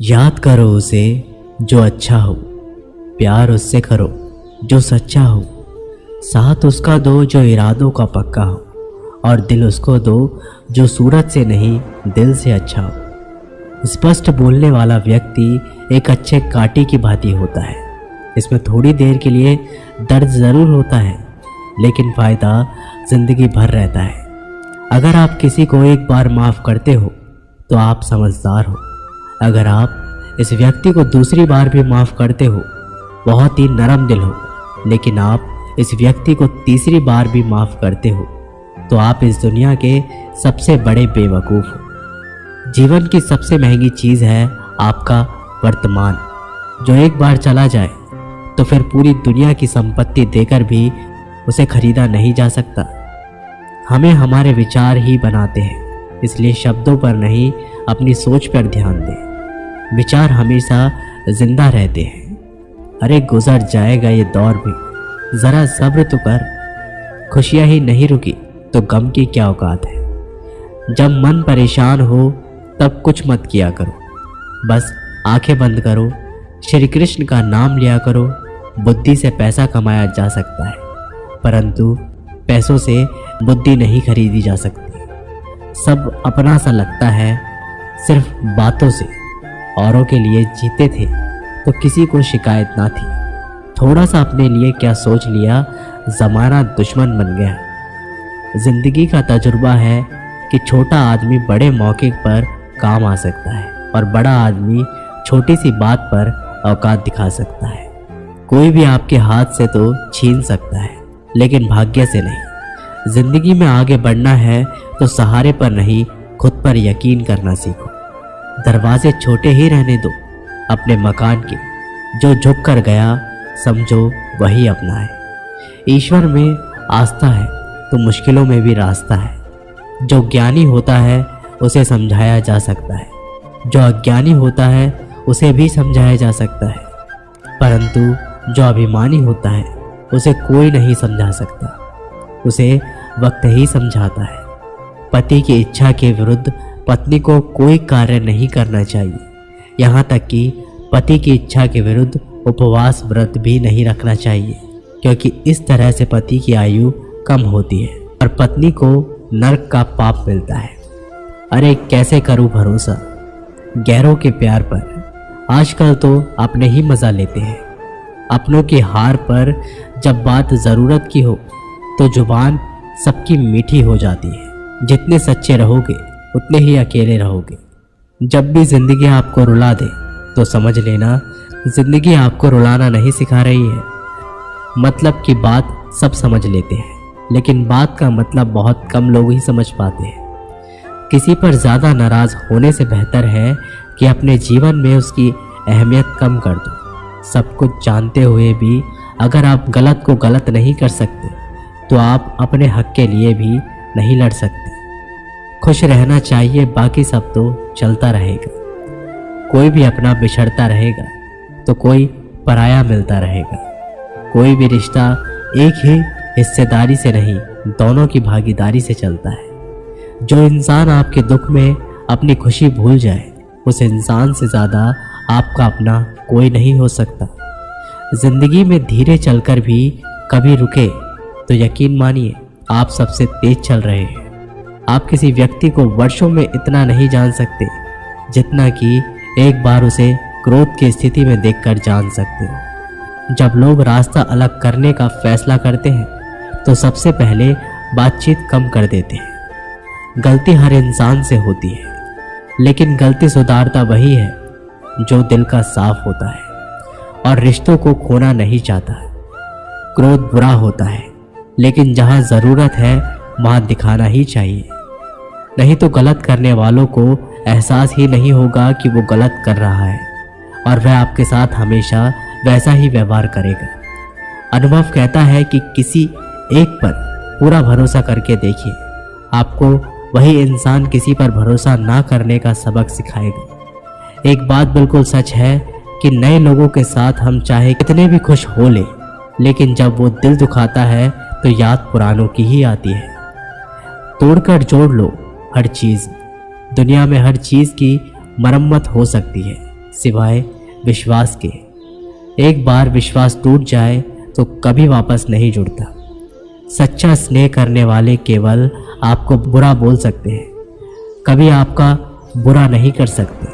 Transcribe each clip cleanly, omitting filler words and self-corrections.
याद करो उसे जो अच्छा हो, प्यार उससे करो जो सच्चा हो, साथ उसका दो जो इरादों का पक्का हो, और दिल उसको दो जो सूरत से नहीं दिल से अच्छा हो। स्पष्ट बोलने वाला व्यक्ति एक अच्छे कांटे की भांति होता है। इसमें थोड़ी देर के लिए दर्द ज़रूर होता है, लेकिन फ़ायदा ज़िंदगी भर रहता है। अगर आप किसी को एक बार माफ़ करते हो तो आप समझदार हो। अगर आप इस व्यक्ति को दूसरी बार भी माफ़ करते हो, बहुत ही नरम दिल हो। लेकिन आप इस व्यक्ति को तीसरी बार भी माफ़ करते हो तो आप इस दुनिया के सबसे बड़े बेवकूफ़ हो। जीवन की सबसे महंगी चीज़ है आपका वर्तमान, जो एक बार चला जाए तो फिर पूरी दुनिया की संपत्ति देकर भी उसे खरीदा नहीं जा सकता। हमें हमारे विचार ही बनाते हैं, इसलिए शब्दों पर नहीं अपनी सोच पर ध्यान दें। विचार हमेशा जिंदा रहते हैं। अरे गुजर जाएगा ये दौर भी, ज़रा सब्र तो कर। खुशियाँ ही नहीं रुकी तो गम की क्या औकात है। जब मन परेशान हो तब कुछ मत किया करो, बस आंखें बंद करो, श्री कृष्ण का नाम लिया करो। बुद्धि से पैसा कमाया जा सकता है, परंतु पैसों से बुद्धि नहीं खरीदी जा सकती। सब अपना सा लगता है सिर्फ बातों से। औरों के लिए जीते थे तो किसी को शिकायत ना थी। थोड़ा सा अपने लिए क्या सोच लिया, ज़माना दुश्मन बन गया। जिंदगी का तजुर्बा है कि छोटा आदमी बड़े मौके पर काम आ सकता है और बड़ा आदमी छोटी सी बात पर औकात दिखा सकता है। कोई भी आपके हाथ से तो छीन सकता है, लेकिन भाग्य से नहीं। जिंदगी में आगे बढ़ना है तो सहारे पर नहीं, खुद पर यकीन करना सीखो। दरवाजे छोटे ही रहने दो अपने मकान के। जो झुक कर गया समझो वही अपना है। ईश्वर में आस्था है तो मुश्किलों में भी रास्ता है। जो ज्ञानी होता है उसे समझाया जा सकता है, जो अज्ञानी होता है उसे भी समझाया जा सकता है, परंतु जो अभिमानी होता है उसे कोई नहीं समझा सकता। उसे वक्त ही समझाता है। पति की इच्छा के विरुद्ध पत्नी को कोई कार्य नहीं करना चाहिए। यहाँ तक कि पति की इच्छा के विरुद्ध उपवास व्रत भी नहीं रखना चाहिए, क्योंकि इस तरह से पति की आयु कम होती है और पत्नी को नरक का पाप मिलता है। अरे कैसे करूँ भरोसा गैरों के प्यार पर। आजकल तो अपने ही मज़ा लेते हैं अपनों की हार पर। जब बात ज़रूरत की हो तो जुबान सबकी मीठी हो जाती है। जितने सच्चे रहोगे उतने ही अकेले रहोगे। जब भी ज़िंदगी आपको रुला दे तो समझ लेना ज़िंदगी आपको रुलाना नहीं सिखा रही है। मतलब की बात सब समझ लेते हैं, लेकिन बात का मतलब बहुत कम लोग ही समझ पाते हैं। किसी पर ज़्यादा नाराज़ होने से बेहतर है कि अपने जीवन में उसकी अहमियत कम कर दो। सब कुछ जानते हुए भी अगर आप गलत को गलत नहीं कर सकते तो आप अपने हक के लिए भी नहीं लड़ सकते। खुश रहना चाहिए, बाकी सब तो चलता रहेगा। कोई भी अपना बिछड़ता रहेगा तो कोई पराया मिलता रहेगा। कोई भी रिश्ता एक ही हिस्सेदारी से नहीं, दोनों की भागीदारी से चलता है। जो इंसान आपके दुख में अपनी खुशी भूल जाए, उस इंसान से ज़्यादा आपका अपना कोई नहीं हो सकता। जिंदगी में धीरे चलकर भी कभी रुके तो यकीन मानिए आप सबसे तेज चल रहे हैं। आप किसी व्यक्ति को वर्षों में इतना नहीं जान सकते जितना कि एक बार उसे क्रोध की स्थिति में देखकर जान सकते हो। जब लोग रास्ता अलग करने का फैसला करते हैं तो सबसे पहले बातचीत कम कर देते हैं। गलती हर इंसान से होती है, लेकिन गलती सुधारता वही है जो दिल का साफ होता है और रिश्तों को खोना नहीं चाहता। क्रोध बुरा होता है, लेकिन जहाँ ज़रूरत है वहाँ दिखाना ही चाहिए। नहीं तो गलत करने वालों को एहसास ही नहीं होगा कि वो गलत कर रहा है और वह आपके साथ हमेशा वैसा ही व्यवहार करेगा। अनुभव कहता है कि किसी एक पर पूरा भरोसा करके देखिए, आपको वही इंसान किसी पर भरोसा ना करने का सबक सिखाएगा। एक बात बिल्कुल सच है कि नए लोगों के साथ हम चाहे कितने भी खुश हो ले, लेकिन जब वो दिल दुखाता है तो याद पुरानों की ही आती है। तोड़कर जोड़ लो हर चीज़। दुनिया में हर चीज़ की मरम्मत हो सकती है, सिवाय विश्वास के। एक बार विश्वास टूट जाए तो कभी वापस नहीं जुड़ता। सच्चा स्नेह करने वाले केवल आपको बुरा बोल सकते हैं, कभी आपका बुरा नहीं कर सकते,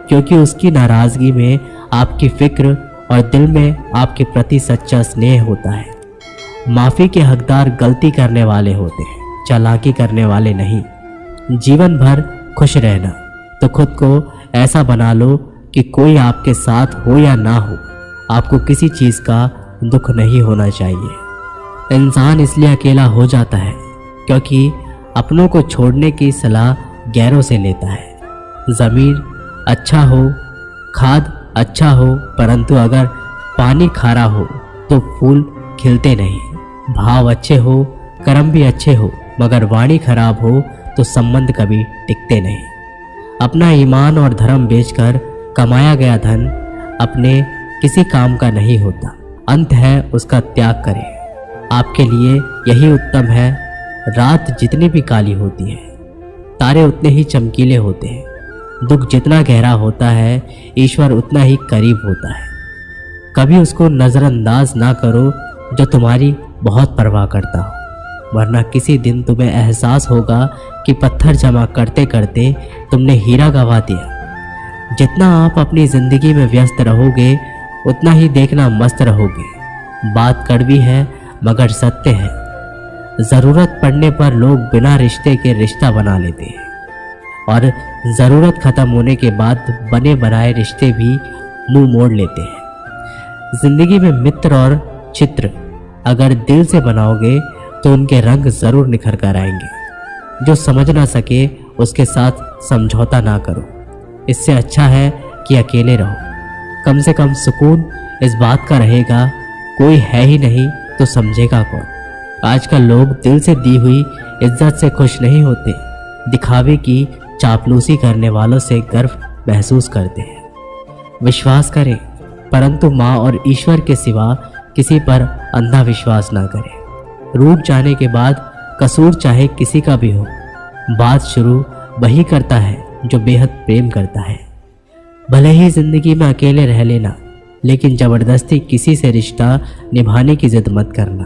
क्योंकि उसकी नाराज़गी में आपकी फिक्र और दिल में आपके प्रति सच्चा स्नेह होता है। माफ़ी के हकदार गलती करने वाले होते हैं, चालाकी करने वाले नहीं। जीवन भर खुश रहना तो खुद को ऐसा बना लो कि कोई आपके साथ हो या ना हो, आपको किसी चीज़ का दुख नहीं होना चाहिए। इंसान इसलिए अकेला हो जाता है क्योंकि अपनों को छोड़ने की सलाह गैरों से लेता है। ज़मीन अच्छा हो, खाद अच्छा हो, परंतु अगर पानी खारा हो तो फूल खिलते नहीं। भाव अच्छे हो, कर्म भी अच्छे हो, मगर वाणी खराब हो तो संबंध कभी टिकते नहीं। अपना ईमान और धर्म बेचकर कमाया गया धन अपने किसी काम का नहीं होता। अंत है उसका त्याग करें। आपके लिए यही उत्तम है। रात जितनी भी काली होती है, तारे उतने ही चमकीले होते हैं। दुख जितना गहरा होता है, ईश्वर उतना ही करीब होता है। कभी उसको नज़रअंदाज ना करो जो तुम्हारी बहुत परवाह करता हो, वरना किसी दिन तुम्हें एहसास होगा कि पत्थर जमा करते करते तुमने हीरा गंवा दिया। जितना आप अपनी ज़िंदगी में व्यस्त रहोगे उतना ही देखना मस्त रहोगे। बात कड़वी है मगर सत्य है। ज़रूरत पड़ने पर लोग बिना रिश्ते के रिश्ता बना लेते हैं और ज़रूरत ख़त्म होने के बाद बने बनाए रिश्ते भी मुंह मोड़ लेते हैं। ज़िंदगी में मित्र और चित्र अगर दिल से बनाओगे तो उनके रंग ज़रूर निखर कर आएंगे। जो समझ ना सके उसके साथ समझौता ना करो। इससे अच्छा है कि अकेले रहो। कम से कम सुकून इस बात का रहेगा, कोई है ही नहीं तो समझेगा कौन। आजकल लोग दिल से दी हुई इज्जत से खुश नहीं होते, दिखावे की चापलूसी करने वालों से गर्व महसूस करते हैं। विश्वास करें, परंतु माँ और ईश्वर के सिवा किसी पर अंधा विश्वास ना करें। रूठ जाने के बाद कसूर चाहे किसी का भी हो, बात शुरू वही करता है जो बेहद प्रेम करता है। भले ही जिंदगी में अकेले रह लेना, लेकिन ज़बरदस्ती किसी से रिश्ता निभाने की जिद मत करना।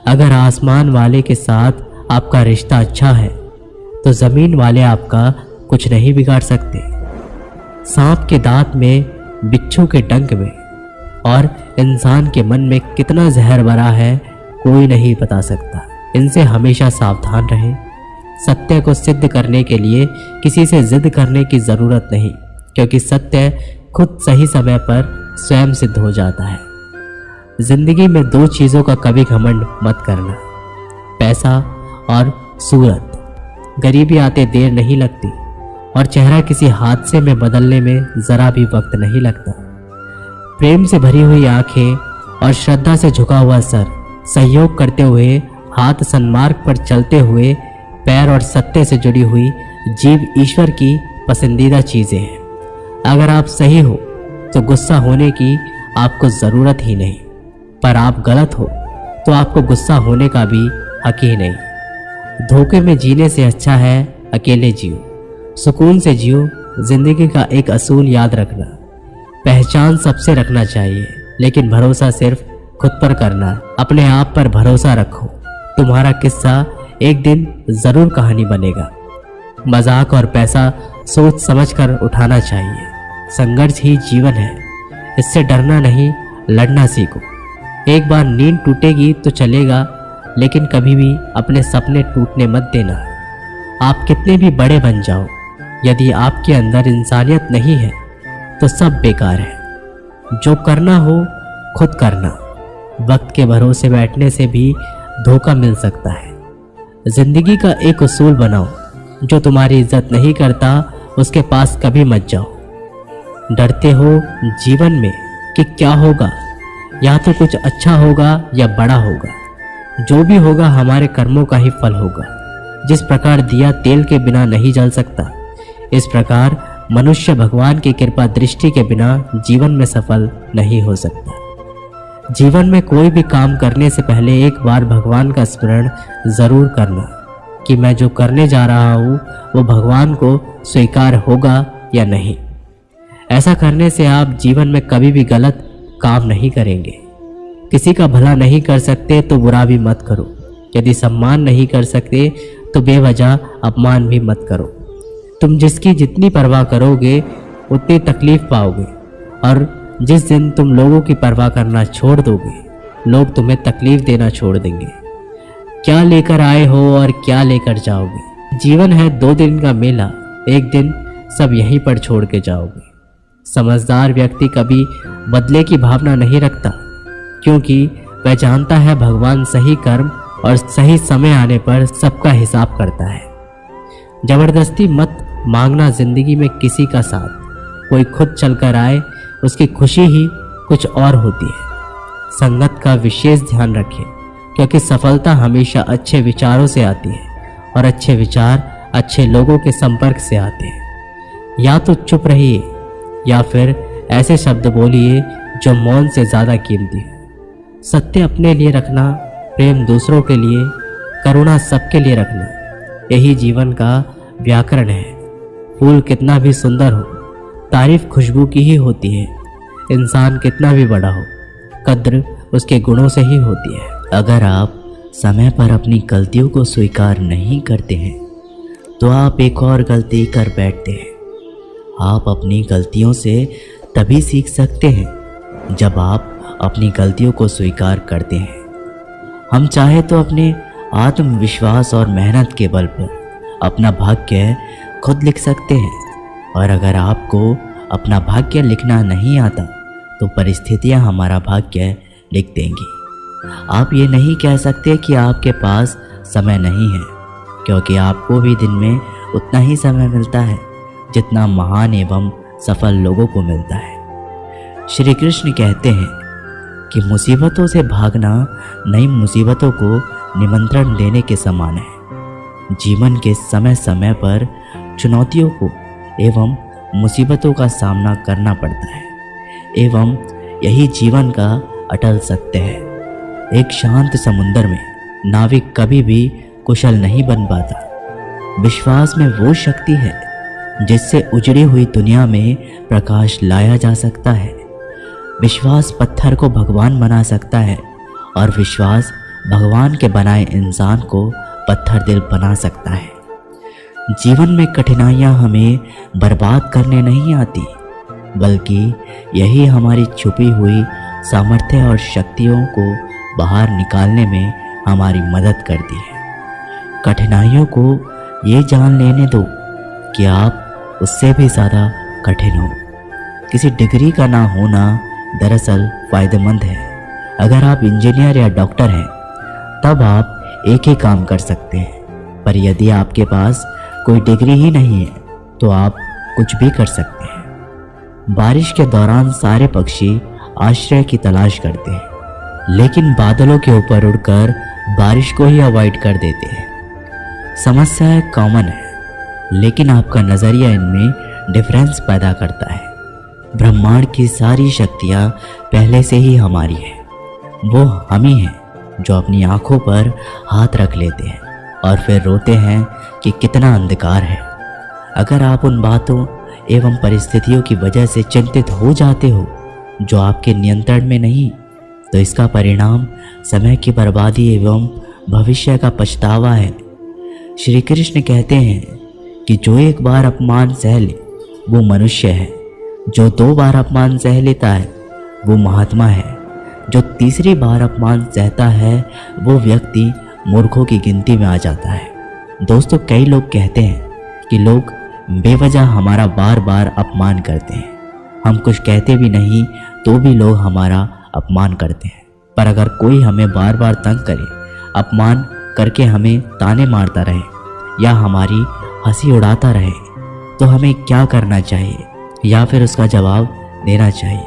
अगर आसमान वाले के साथ आपका रिश्ता अच्छा है तो ज़मीन वाले आपका कुछ नहीं बिगाड़ सकते। सांप के दांत में, बिच्छू के डंक में और इंसान के मन में कितना जहर भरा है कोई नहीं बता सकता। इनसे हमेशा सावधान रहें। सत्य को सिद्ध करने के लिए किसी से जिद करने की ज़रूरत नहीं, क्योंकि सत्य खुद सही समय पर स्वयं सिद्ध हो जाता है। जिंदगी में दो चीज़ों का कभी घमंड मत करना, पैसा और सूरत। गरीबी आते देर नहीं लगती और चेहरा किसी हादसे में बदलने में ज़रा भी वक्त नहीं लगता। प्रेम से भरी हुई आंखें और श्रद्धा से झुका हुआ सर, सहयोग करते हुए हाथ, सन्मार्ग पर चलते हुए पैर और सत्य से जुड़ी हुई जीव ईश्वर की पसंदीदा चीज़ें हैं। अगर आप सही हो तो गुस्सा होने की आपको ज़रूरत ही नहीं, पर आप गलत हो तो आपको गुस्सा होने का भी हक ही नहीं। धोखे में जीने से अच्छा है अकेले जियो, सुकून से जियो। जिंदगी का एक असूल याद रखना, पहचान सबसे रखना चाहिए, लेकिन भरोसा सिर्फ खुद पर करना। अपने आप पर भरोसा रखो, तुम्हारा किस्सा एक दिन ज़रूर कहानी बनेगा। मजाक और पैसा सोच समझकर उठाना चाहिए। संघर्ष ही जीवन है, इससे डरना नहीं, लड़ना सीखो। एक बार नींद टूटेगी तो चलेगा, लेकिन कभी भी अपने सपने टूटने मत देना। आप कितने भी बड़े बन जाओ, यदि आपके अंदर इंसानियत नहीं है तो सब बेकार है। जो करना हो खुद करना। वक्त के भरोसे बैठने से भी धोखा मिल सकता है। जिंदगी का एक उसूल बनाओ, जो तुम्हारी इज्जत नहीं करता उसके पास कभी मत जाओ। डरते हो जीवन में कि क्या होगा, या तो कुछ अच्छा होगा या बड़ा होगा। जो भी होगा हमारे कर्मों का ही फल होगा। जिस प्रकार दिया तेल के बिना नहीं जल सकता, इस प्रकार मनुष्य भगवान की कृपा दृष्टि के बिना जीवन में सफल नहीं हो सकता। जीवन में कोई भी काम करने से पहले एक बार भगवान का स्मरण जरूर करना कि मैं जो करने जा रहा हूँ वो भगवान को स्वीकार होगा या नहीं। ऐसा करने से आप जीवन में कभी भी गलत काम नहीं करेंगे। किसी का भला नहीं कर सकते तो बुरा भी मत करो। यदि सम्मान नहीं कर सकते तो बेवजह अपमान भी मत करो। तुम जिसकी जितनी परवाह करोगे उतनी तकलीफ पाओगे, और जिस दिन तुम लोगों की परवाह करना छोड़ दोगे, लोग तुम्हें तकलीफ देना छोड़ देंगे। क्या लेकर आए हो और क्या लेकर जाओगे? जीवन है 2 दिन का मेला, एक दिन सब यहीं पर छोड़ के जाओगे। समझदार व्यक्ति कभी बदले की भावना नहीं रखता, क्योंकि वह जानता है भगवान सही कर्म और सही समय आने पर सबका हिसाब करता है। जबरदस्ती मत मांगना जिंदगी में किसी का साथ। कोई खुद चलकर आए, उसकी खुशी ही कुछ और होती है। संगत का विशेष ध्यान रखें, क्योंकि सफलता हमेशा अच्छे विचारों से आती है और अच्छे विचार अच्छे लोगों के संपर्क से आते हैं। या तो चुप रहिए या फिर ऐसे शब्द बोलिए जो मौन से ज़्यादा कीमती है। सत्य अपने लिए रखना, प्रेम दूसरों के लिए, करुणा सबके लिए रखना, यही जीवन का व्याकरण है। फूल कितना भी सुंदर हो, तारीफ खुशबू की ही होती है। इंसान कितना भी बड़ा हो, कद्र उसके गुणों से ही होती है। अगर आप समय पर अपनी गलतियों को स्वीकार नहीं करते हैं तो आप एक और गलती कर बैठते हैं। आप अपनी गलतियों से तभी सीख सकते हैं जब आप अपनी गलतियों को स्वीकार करते हैं। हम चाहे तो अपने आत्मविश्वास और मेहनत के बल पर अपना भाग्य खुद लिख सकते हैं, और अगर आपको अपना भाग्य लिखना नहीं आता तो परिस्थितियां हमारा भाग्य लिख देंगी। आप ये नहीं कह सकते कि आपके पास समय नहीं है, क्योंकि आपको भी दिन में उतना ही समय मिलता है जितना महान एवं सफल लोगों को मिलता है। श्री कृष्ण कहते हैं कि मुसीबतों से भागना नई मुसीबतों को निमंत्रण देने के समान है। जीवन के समय समय पर चुनौतियों को एवं मुसीबतों का सामना करना पड़ता है, एवं यही जीवन का अटल सत्य है। एक शांत समुद्र में नाविक कभी भी कुशल नहीं बन पाता। विश्वास में वो शक्ति है जिससे उजड़ी हुई दुनिया में प्रकाश लाया जा सकता है। विश्वास पत्थर को भगवान बना सकता है, और विश्वास भगवान के बनाए इंसान को पत्थर दिल बना सकता है। जीवन में कठिनाइयाँ हमें बर्बाद करने नहीं आती, बल्कि यही हमारी छुपी हुई सामर्थ्य और शक्तियों को बाहर निकालने में हमारी मदद करती है। कठिनाइयों को ये जान लेने दो कि आप उससे भी ज़्यादा कठिन हो। किसी डिग्री का ना होना दरअसल फ़ायदेमंद है। अगर आप इंजीनियर या डॉक्टर हैं तब आप एक ही काम कर सकते हैं, पर यदि आपके पास कोई डिग्री ही नहीं है तो आप कुछ भी कर सकते हैं। बारिश के दौरान सारे पक्षी आश्रय की तलाश करते हैं, लेकिन बादलों के ऊपर उड़कर बारिश को ही अवॉइड कर देते हैं। समस्याएं कॉमन है, लेकिन आपका नज़रिया इनमें डिफरेंस पैदा करता है। ब्रह्मांड की सारी शक्तियाँ पहले से ही हमारी है। वो हम ही हैं जो अपनी आँखों पर हाथ रख लेते हैं और फिर रोते हैं कि कितना अंधकार है। अगर आप उन बातों एवं परिस्थितियों की वजह से चिंतित हो जाते हो जो आपके नियंत्रण में नहीं, तो इसका परिणाम समय की बर्बादी एवं भविष्य का पछतावा है। श्री कृष्ण कहते हैं कि जो एक बार अपमान सह ले वो मनुष्य है, जो 2 बार अपमान सह लेता है वो महात्मा है, जो तीसरी बार अपमान सहता है वो व्यक्ति मूर्खों की गिनती में आ जाता है। दोस्तों, कई लोग कहते हैं कि लोग बेवजह हमारा बार बार अपमान करते हैं। हम कुछ कहते भी नहीं तो भी लोग हमारा अपमान करते हैं। पर अगर कोई हमें बार बार तंग करे, अपमान करके हमें ताने मारता रहे या हमारी हंसी उड़ाता रहे, तो हमें क्या करना चाहिए या फिर उसका जवाब देना चाहिए?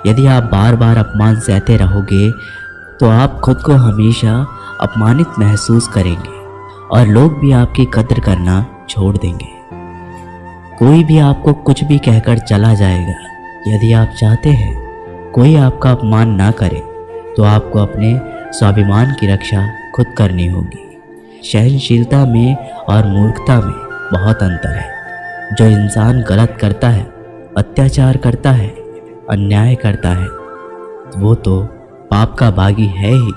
यदि आप बार बार अपमान सहते रहोगे तो आप खुद को हमेशा अपमानित महसूस करेंगे और लोग भी आपकी कद्र करना छोड़ देंगे। कोई भी आपको कुछ भी कहकर चला जाएगा। यदि आप चाहते हैं कोई आपका अपमान ना करे तो आपको अपने स्वाभिमान की रक्षा खुद करनी होगी। सहनशीलता में और मूर्खता में बहुत अंतर है। जो इंसान गलत करता है अत्याचार करता है, अन्याय करता है, वो तो पाप का भागी है ही।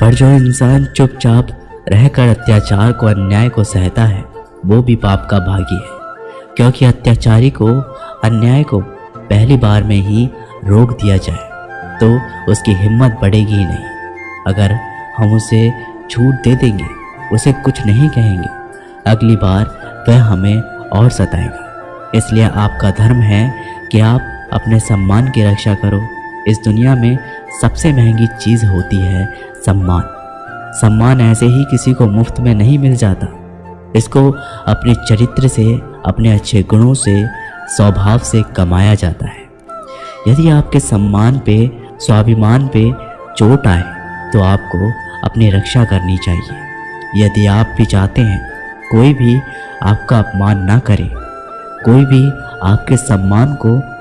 पर जो इंसान चुपचाप रहकर अत्याचार को, अन्याय को सहता है, वो भी पाप का भागी है। क्योंकि अत्याचारी को, अन्याय को पहली बार में ही रोक दिया जाए तो उसकी हिम्मत बढ़ेगी ही नहीं। अगर हम उसे छूट दे देंगे, उसे कुछ नहीं कहेंगे, अगली बार वह हमें और सताएगा। इसलिए आपका धर्म है कि आप अपने सम्मान की रक्षा करो। इस दुनिया में सबसे महंगी चीज़ होती है सम्मान। सम्मान ऐसे ही किसी को मुफ्त में नहीं मिल जाता। इसको अपने चरित्र से, अपने अच्छे गुणों से, स्वभाव से कमाया जाता है। यदि आपके सम्मान पे, स्वाभिमान पे चोट आए तो आपको अपनी रक्षा करनी चाहिए। यदि आप भी चाहते हैं कोई भी आपका अपमान ना करे, कोई भी आपके सम्मान को